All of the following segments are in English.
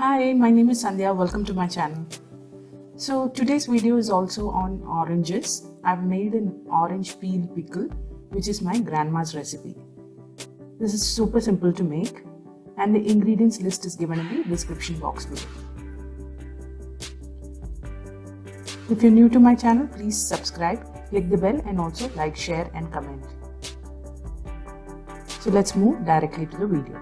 Hi, my name is Sandhya. Welcome to my channel. So today's video is also on oranges. I've made an orange peel pickle, which is my grandma's recipe. This is super simple to make, and the ingredients list is given in the description box below. If you're new to my channel, please subscribe, click the bell, and also like, share, and comment. So let's move directly to the video.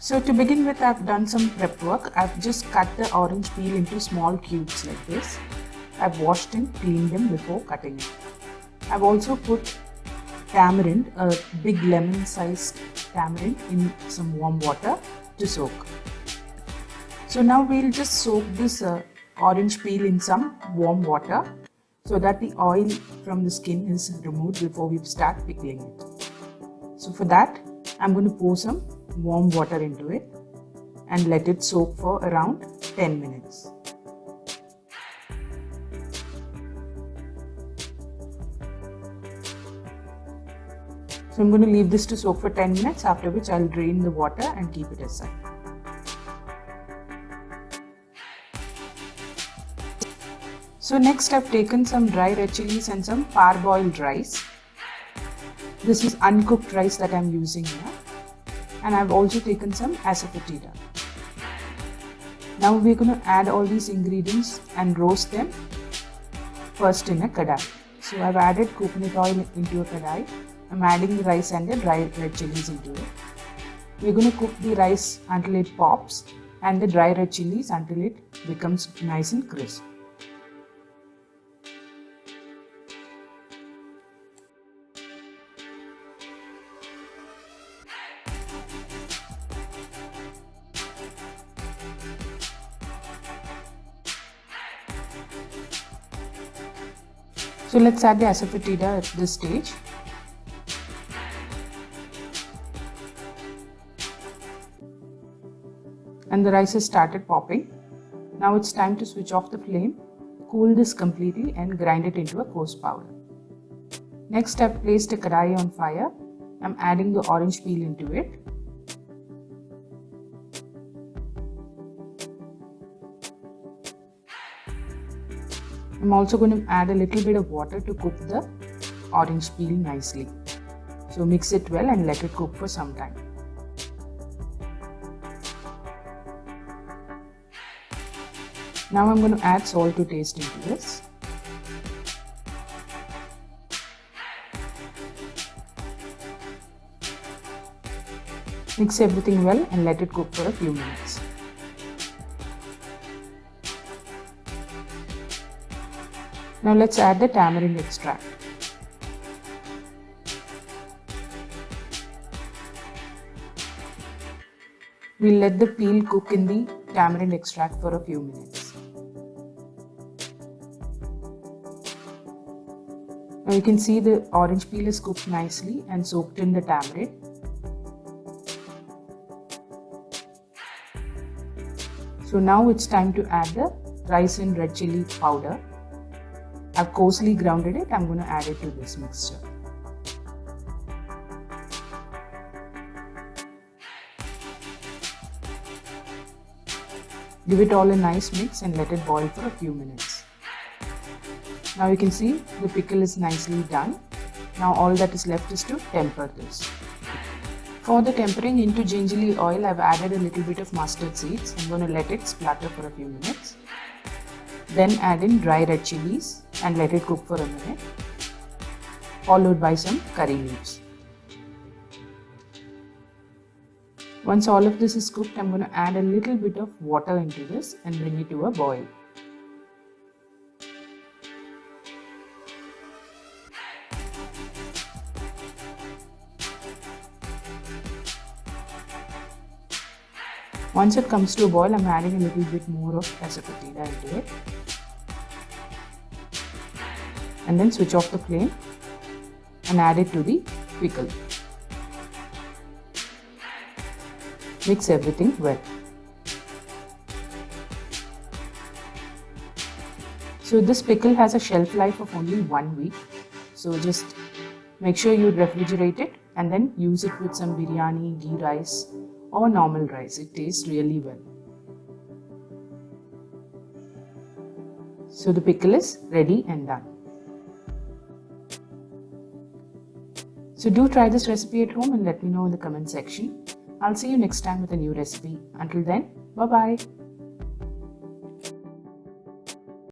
So to begin with, I've done some prep work. I've just cut the orange peel into small cubes like this. I've washed and cleaned them before cutting it. I've also put tamarind, a big lemon sized tamarind, in some warm water to soak. So now we'll just soak this orange peel in some warm water so that the oil from the skin is removed before we start pickling it. So for that, I'm going to pour some warm water into it and let it soak for around 10 minutes. So I'm going to leave this to soak for 10 minutes, after which I'll drain the water and keep it aside. So next I've taken some dry red chilies and some parboiled rice. This is uncooked rice that I'm using here. And I've also taken some asafoetida. Now we're going to add all these ingredients and roast them first in a kadai. So I've added coconut oil into a kadai. I'm adding the rice and the dry red chilies into it. We're going to cook the rice until it pops and the dry red chilies until it becomes nice and crisp. So let's add the asafoetida at this stage. And the rice has started popping. Now it's time to switch off the flame, cool this completely and grind it into a coarse powder. Next, I've placed a kadai on fire. I'm adding the orange peel into it. I'm also going to add a little bit of water to cook the orange peel nicely. So mix it well and let it cook for some time. Now I'm going to add salt to taste into this. Mix everything well and let it cook for a few minutes. Now let's add the tamarind extract. We'll let the peel cook in the tamarind extract for a few minutes. Now you can see the orange peel is cooked nicely and soaked in the tamarind. So now it's time to add the rice and red chili powder. I've coarsely grounded it. I'm going to add it to this mixture. Give it all a nice mix and let it boil for a few minutes. Now you can see the pickle is nicely done. Now all that is left is to temper this. For the tempering, into gingerly oil, I've added a little bit of mustard seeds. I'm going to let it splatter for a few minutes. Then add in dry red chilies and let it cook for a minute, followed by some curry leaves. Once all of this is cooked, I'm going to add a little bit of water into this and bring it to a boil. Once it comes to a boil, I'm adding a little bit more of asafoetida into it. And then switch off the flame and add it to the pickle. Mix everything well. So this pickle has a shelf life of only 1 week. So just Make sure you refrigerate it and then use it with some biryani, ghee rice or normal rice. It tastes really well. So the pickle is ready and done. So do try this recipe at home and let me know in the comment section. I'll see you next time with a new recipe. Until then, bye bye.